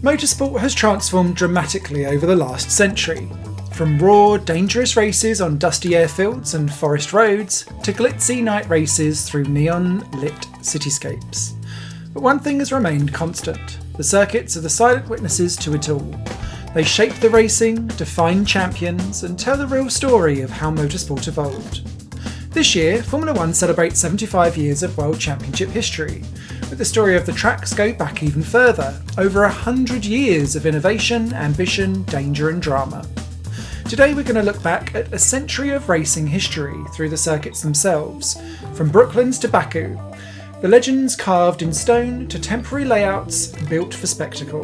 Motorsport has transformed dramatically over the last century, from raw, dangerous races on dusty airfields and forest roads to glitzy night races through neon-lit cityscapes. But one thing has remained constant: the circuits are the silent witnesses to it all. They shape the racing, define champions, and tell the real story of how motorsport evolved. This year, Formula 1 celebrates 75 years of World Championship history, but the story of the tracks go back even further, over 100 years of innovation, ambition, danger and drama. Today we're going to look back at a century of racing history through the circuits themselves, from Brooklands to Baku, the legends carved in stone to temporary layouts built for spectacle.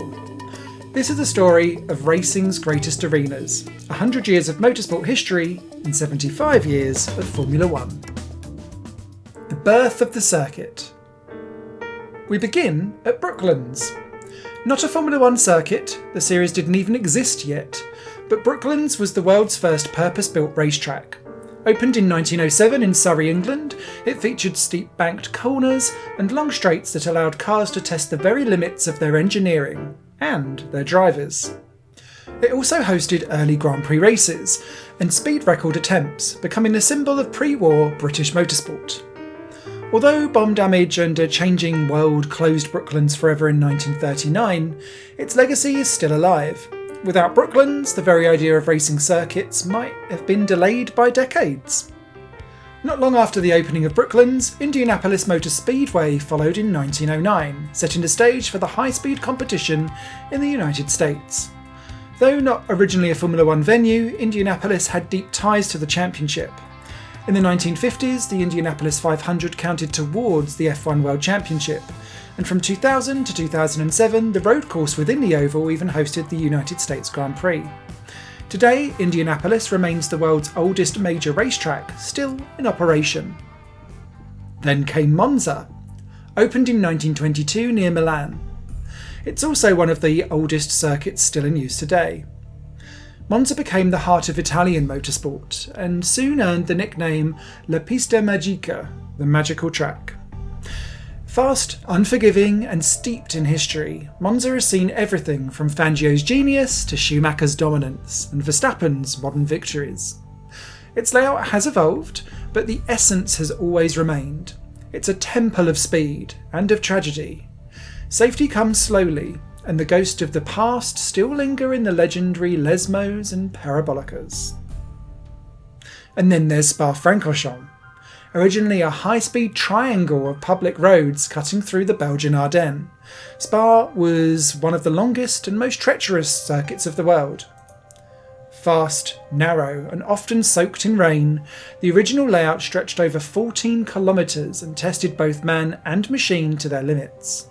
This is the story of racing's greatest arenas, 100 years of motorsport history and 75 years of Formula 1. The birth of the circuit. We begin at Brooklands. Not a Formula 1 circuit, the series didn't even exist yet, but Brooklands was the world's first purpose-built racetrack. Opened in 1907 in Surrey, England, it featured steep banked corners and long straights that allowed cars to test the very limits of their engineering and their drivers. It also hosted early Grand Prix races and speed record attempts, becoming a symbol of pre-war British motorsport. Although bomb damage and a changing world closed Brooklands forever in 1939, its legacy is still alive. Without Brooklands, the very idea of racing circuits might have been delayed by decades. Not long after the opening of Brooklands, Indianapolis Motor Speedway followed in 1909, setting the stage for the high-speed competition in the United States. Though not originally a Formula 1 venue, Indianapolis had deep ties to the championship. In the 1950s, the Indianapolis 500 counted towards the F1 World Championship, and from 2000 to 2007, the road course within the oval even hosted the United States Grand Prix. Today, Indianapolis remains the world's oldest major racetrack, still in operation. Then came Monza, opened in 1922 near Milan. It's also one of the oldest circuits still in use today. Monza became the heart of Italian motorsport, and soon earned the nickname La Pista Magica, the magical track. Fast, unforgiving and steeped in history, Monza has seen everything from Fangio's genius to Schumacher's dominance and Verstappen's modern victories. Its layout has evolved, but the essence has always remained. It's a temple of speed and of tragedy. Safety comes slowly, and the ghosts of the past still linger in the legendary Lesmos and Parabolicas. And then there's Spa-Francorchamps. Originally a high-speed triangle of public roads cutting through the Belgian Ardennes, Spa was one of the longest and most treacherous circuits of the world. Fast, narrow and often soaked in rain, the original layout stretched over 14 kilometres and tested both man and machine to their limits.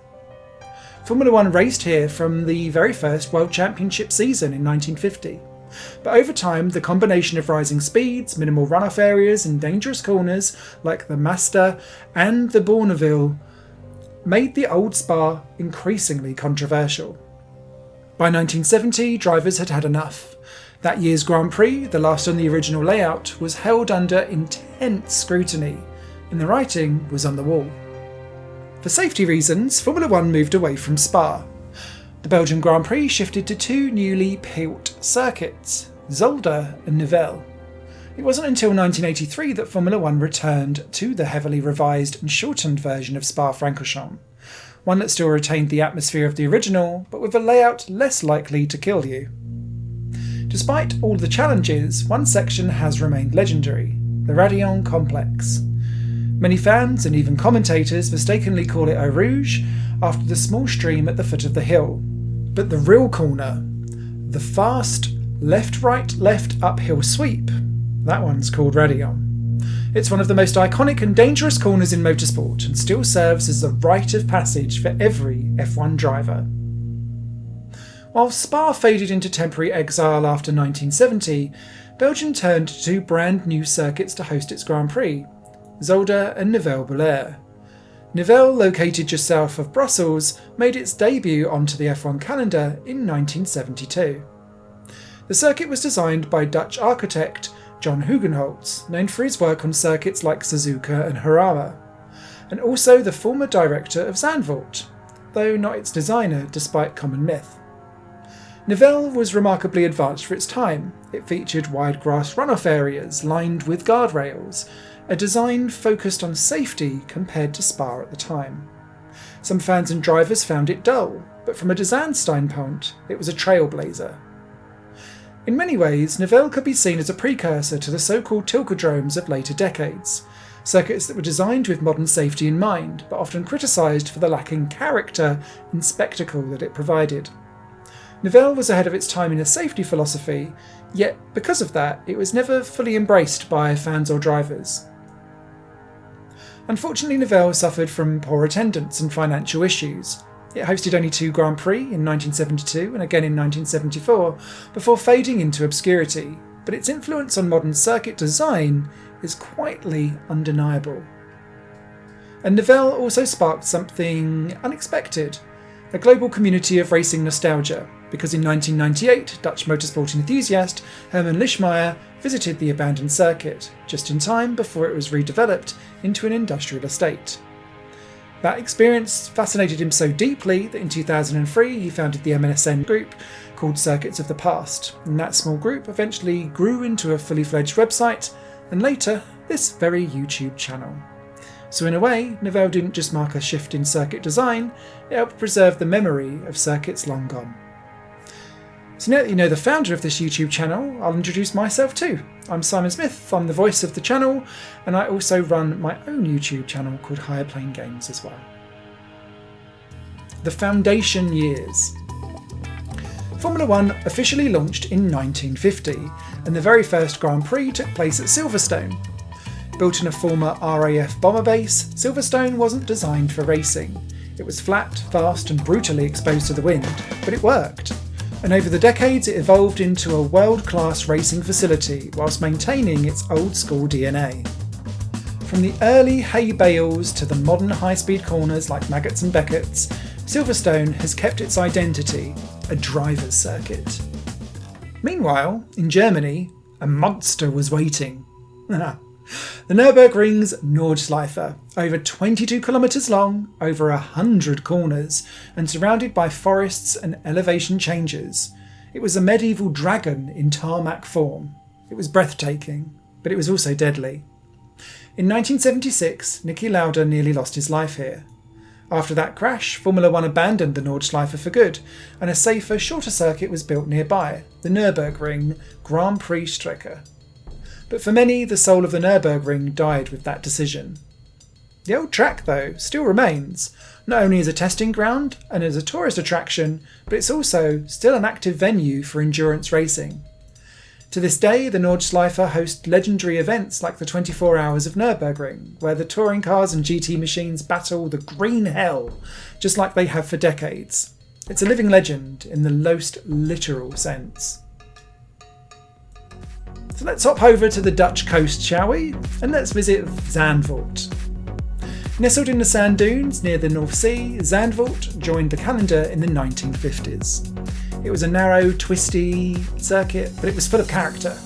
Formula 1 raced here from the very first World Championship season in 1950. But over time, the combination of rising speeds, minimal runoff areas and dangerous corners like the Masta and the Bourneville made the old Spa increasingly controversial. By 1970, drivers had had enough. That year's Grand Prix, the last on the original layout, was held under intense scrutiny, and the writing was on the wall. For safety reasons, Formula 1 moved away from Spa. The Belgian Grand Prix shifted to two newly built circuits, Zolder and Nivelles. It wasn't until 1983 that Formula 1 returned to the heavily revised and shortened version of Spa-Francorchamps, one that still retained the atmosphere of the original, but with a layout less likely to kill you. Despite all the challenges, one section has remained legendary, the Raidillon Complex. Many fans and even commentators mistakenly call it Eau Rouge after the small stream at the foot of the hill. But the real corner, the fast left-right-left uphill sweep, that one's called Raidillon. It's one of the most iconic and dangerous corners in motorsport and still serves as the rite of passage for every F1 driver. While Spa faded into temporary exile after 1970, Belgium turned to two brand new circuits to host its Grand Prix, Zolder and Nivelles-Boulaire. Nivelles, located just south of Brussels, made its debut onto the F1 calendar in 1972. The circuit was designed by Dutch architect John Hugenholtz, known for his work on circuits like Suzuka and Jarama, and also the former director of Zandvoort, though not its designer despite common myth. Nivelles was remarkably advanced for its time. It featured wide grass runoff areas lined with guardrails, a design focused on safety compared to Spa at the time. Some fans and drivers found it dull, but from a design standpoint, it was a trailblazer. In many ways, Nivelles could be seen as a precursor to the so-called tilkodromes of later decades, circuits that were designed with modern safety in mind, but often criticised for the lacking character and spectacle that it provided. Nivelles was ahead of its time in a safety philosophy, yet because of that, it was never fully embraced by fans or drivers. Unfortunately, Nivelles suffered from poor attendance and financial issues. It hosted only 2 Grand Prix in 1972 and again in 1974, before fading into obscurity, but its influence on modern circuit design is quietly undeniable. And Nivelles also sparked something unexpected, a global community of racing nostalgia, because in 1998, Dutch motorsport enthusiast Herman Lischmeyer visited the abandoned circuit, just in time before it was redeveloped into an industrial estate. That experience fascinated him so deeply that in 2003 he founded the MSN group called Circuits of the Past, and that small group eventually grew into a fully fledged website, and later this very YouTube channel. So in a way, Nivelles didn't just mark a shift in circuit design, it helped preserve the memory of circuits long gone. So now that you know the founder of this YouTube channel, I'll introduce myself too. I'm Simon Smith, I'm the voice of the channel, and I also run my own YouTube channel called Higher Plane Games as well. The foundation years. Formula One officially launched in 1950, and the very first Grand Prix took place at Silverstone. Built in a former RAF bomber base, Silverstone wasn't designed for racing. It was flat, fast and brutally exposed to the wind, but it worked. And over the decades it evolved into a world-class racing facility whilst maintaining its old-school DNA. From the early hay bales to the modern high-speed corners like Maggots and Beckett's, Silverstone has kept its identity, a driver's circuit. Meanwhile, in Germany, a monster was waiting. The Nürburgring's Nordschleife, over 22 kilometres long, over 100 corners, and surrounded by forests and elevation changes. It was a medieval dragon in tarmac form. It was breathtaking, but it was also deadly. In 1976, Niki Lauda nearly lost his life here. After that crash, Formula One abandoned the Nordschleife for good, and a safer, shorter circuit was built nearby, the Nürburgring Grand Prix Strecke. But for many, the soul of the Nürburgring died with that decision. The old track, though, still remains, not only as a testing ground and as a tourist attraction, but it's also still an active venue for endurance racing. To this day, the Nordschleife hosts legendary events like the 24 Hours of Nürburgring, where the touring cars and GT machines battle the green hell, just like they have for decades. It's a living legend in the most literal sense. So let's hop over to the Dutch coast, shall we? And let's visit Zandvoort. Nestled in the sand dunes near the North Sea, Zandvoort joined the calendar in the 1950s. It was a narrow, twisty circuit, but it was full of character.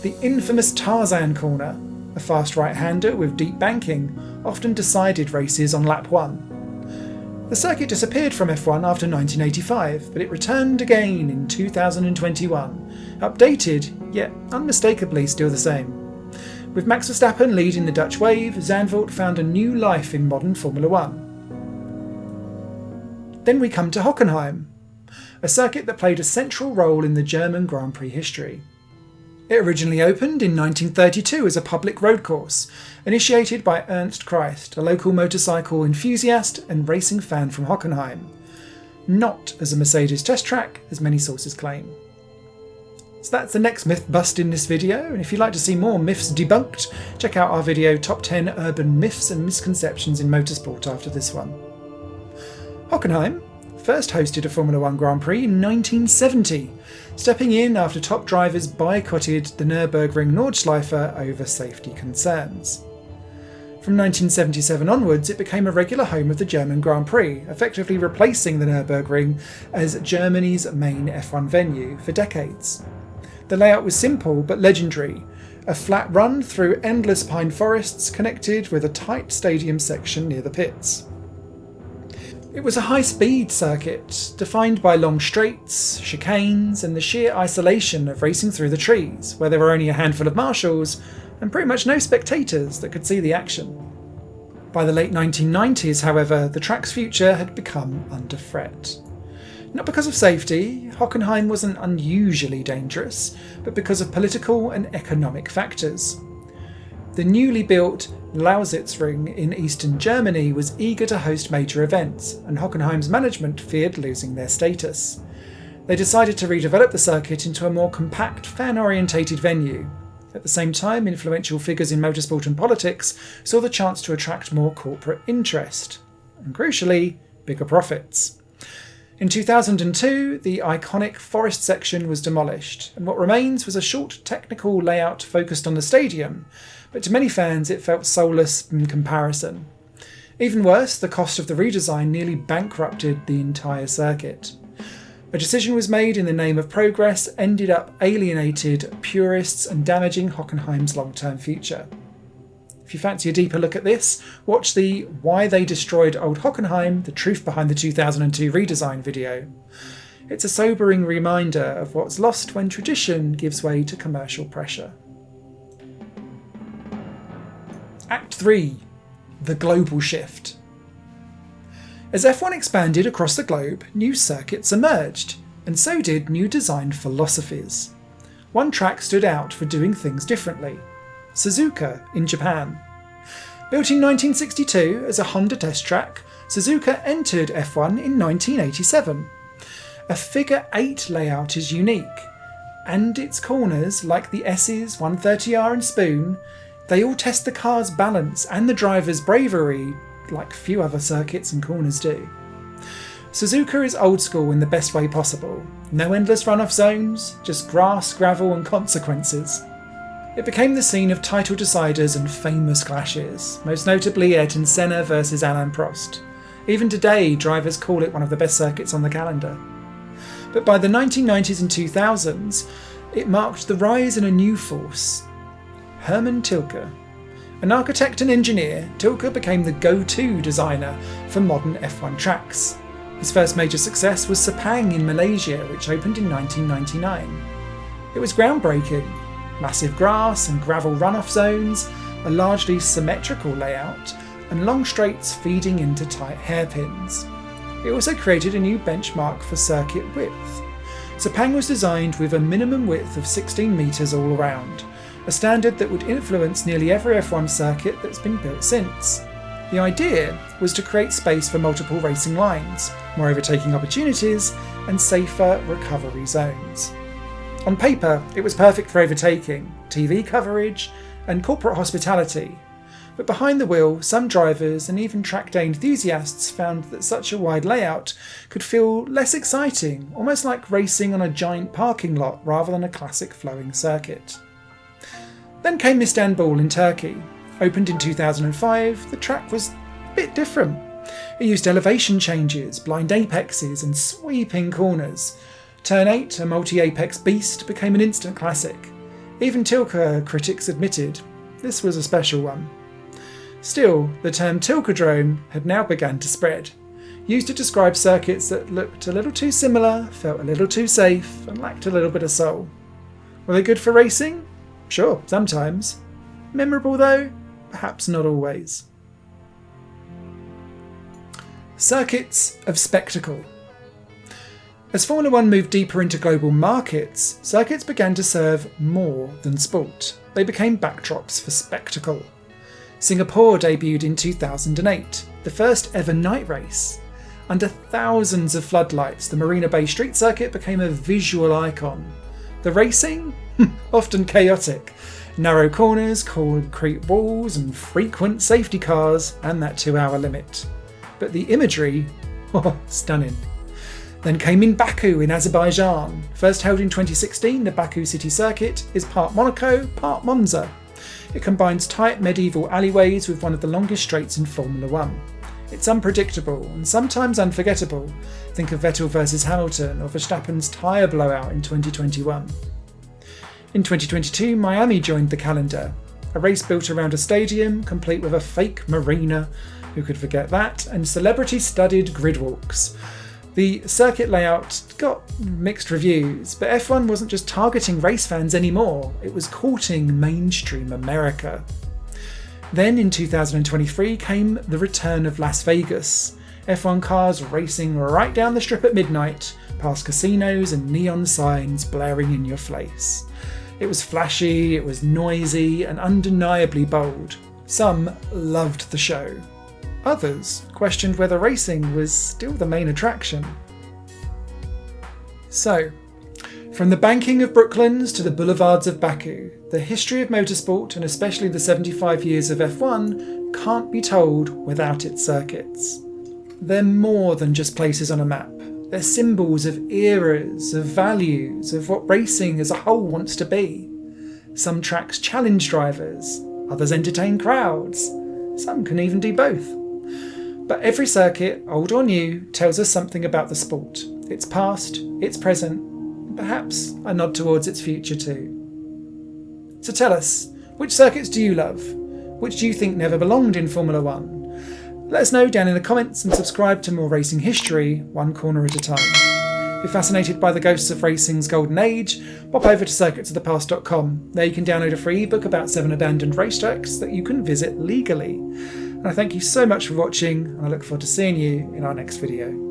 The infamous Tarzan corner, a fast right-hander with deep banking, often decided races on lap 1. The circuit disappeared from F1 after 1985, but it returned again in 2021, updated, yet unmistakably still the same. With Max Verstappen leading the Dutch wave, Zandvoort found a new life in modern Formula One. Then we come to Hockenheim, a circuit that played a central role in the German Grand Prix history. It originally opened in 1932 as a public road course, initiated by Ernst Christ, a local motorcycle enthusiast and racing fan from Hockenheim, not as a Mercedes test track, as many sources claim. So that's the next myth bust in this video, and if you'd like to see more myths debunked, check out our video Top 10 Urban Myths and Misconceptions in Motorsport after this one. Hockenheim first hosted a Formula One Grand Prix in 1970, stepping in after top drivers boycotted the Nürburgring Nordschleife over safety concerns. From 1977 onwards, it became a regular home of the German Grand Prix, effectively replacing the Nürburgring as Germany's main F1 venue for decades. The layout was simple but legendary, a flat run through endless pine forests connected with a tight stadium section near the pits. It was a high-speed circuit, defined by long straights, chicanes, and the sheer isolation of racing through the trees, where there were only a handful of marshals and pretty much no spectators that could see the action. By the late 1990s, however, the track's future had become under threat. Not because of safety, Hockenheim wasn't unusually dangerous, but because of political and economic factors. The newly built Lausitzring in eastern Germany was eager to host major events, and Hockenheim's management feared losing their status. They decided to redevelop the circuit into a more compact, fan-orientated venue. At the same time, influential figures in motorsport and politics saw the chance to attract more corporate interest, and crucially, bigger profits. In 2002, the iconic forest section was demolished, and what remains was a short technical layout focused on the stadium, but to many fans it felt soulless in comparison. Even worse, the cost of the redesign nearly bankrupted the entire circuit. A decision was made in the name of progress, ended up alienated purists and damaging Hockenheim's long-term future. If you fancy a deeper look at this, watch the Why They Destroyed Old Hockenheim, the truth behind the 2002 redesign video. It's a sobering reminder of what's lost when tradition gives way to commercial pressure. Act 3. The Global Shift. As F1 expanded across the globe, new circuits emerged, and so did new design philosophies. One track stood out for doing things differently: Suzuka in Japan. Built in 1962 as a Honda test track, Suzuka entered F1 in 1987. A figure 8 layout is unique, and its corners, like the S's, 130R and Spoon, they all test the car's balance and the driver's bravery like few other circuits and corners do. Suzuka is old school in the best way possible. No endless runoff zones, just grass, gravel and consequences. It became the scene of title deciders and famous clashes, most notably Ayrton Senna versus Alain Prost. Even today, drivers call it one of the best circuits on the calendar. But by the 1990s and 2000s, it marked the rise in a new force: Hermann Tilke. An architect and engineer, Tilke became the go-to designer for modern F1 tracks. His first major success was Sepang in Malaysia, which opened in 1999. It was groundbreaking. Massive grass and gravel runoff zones, a largely symmetrical layout, and long straights feeding into tight hairpins. It also created a new benchmark for circuit width. Sepang was designed with a minimum width of 16 metres all around, a standard that would influence nearly every F1 circuit that's been built since. The idea was to create space for multiple racing lines, more overtaking opportunities, and safer recovery zones. On paper, it was perfect for overtaking, TV coverage, and corporate hospitality. But behind the wheel, some drivers and even track day enthusiasts found that such a wide layout could feel less exciting, almost like racing on a giant parking lot rather than a classic flowing circuit. Then came Istanbul in Turkey. Opened in 2005, the track was a bit different. It used elevation changes, blind apexes, and sweeping corners. Turn 8, a multi-apex beast, became an instant classic. Even Tilke critics admitted this was a special one. Still, the term Tilkedrome had now begun to spread, used to describe circuits that looked a little too similar, felt a little too safe, and lacked a little bit of soul. Were they good for racing? Sure, sometimes. Memorable though? Perhaps not always. Circuits of spectacle. As Formula One moved deeper into global markets, circuits began to serve more than sport. They became backdrops for spectacle. Singapore debuted in 2008, the first ever night race. Under thousands of floodlights, the Marina Bay Street Circuit became a visual icon. The racing? Often chaotic. Narrow corners, concrete walls, and frequent safety cars, and that 2-hour limit. But the imagery? Stunning. Then came in Baku in Azerbaijan. First held in 2016, the Baku City Circuit is part Monaco, part Monza. It combines tight medieval alleyways with one of the longest straights in Formula One. It's unpredictable and sometimes unforgettable. Think of Vettel versus Hamilton or Verstappen's tyre blowout in 2021. In 2022, Miami joined the calendar. A race built around a stadium, complete with a fake marina, who could forget that, and celebrity-studded grid walks. The circuit layout got mixed reviews, but F1 wasn't just targeting race fans anymore, it was courting mainstream America. Then in 2023 came the return of Las Vegas. F1 cars racing right down the strip at midnight, past casinos and neon signs blaring in your face. It was flashy, it was noisy, and undeniably bold. Some loved the show. Others questioned whether racing was still the main attraction. So, from the banking of Brooklands to the boulevards of Baku, the history of motorsport, and especially the 75 years of F1, can't be told without its circuits. They're more than just places on a map. They're symbols of eras, of values, of what racing as a whole wants to be. Some tracks challenge drivers, others entertain crowds. Some can even do both. But every circuit, old or new, tells us something about the sport. Its past, its present, and perhaps a nod towards its future too. So tell us, which circuits do you love? Which do you think never belonged in Formula One? Let us know down in the comments and subscribe to more racing history, one corner at a time. If you're fascinated by the ghosts of racing's golden age, pop over to circuitsofthepast.com. There you can download a free ebook about 7 abandoned racetracks that you can visit legally. And I thank you so much for watching, and I look forward to seeing you in our next video.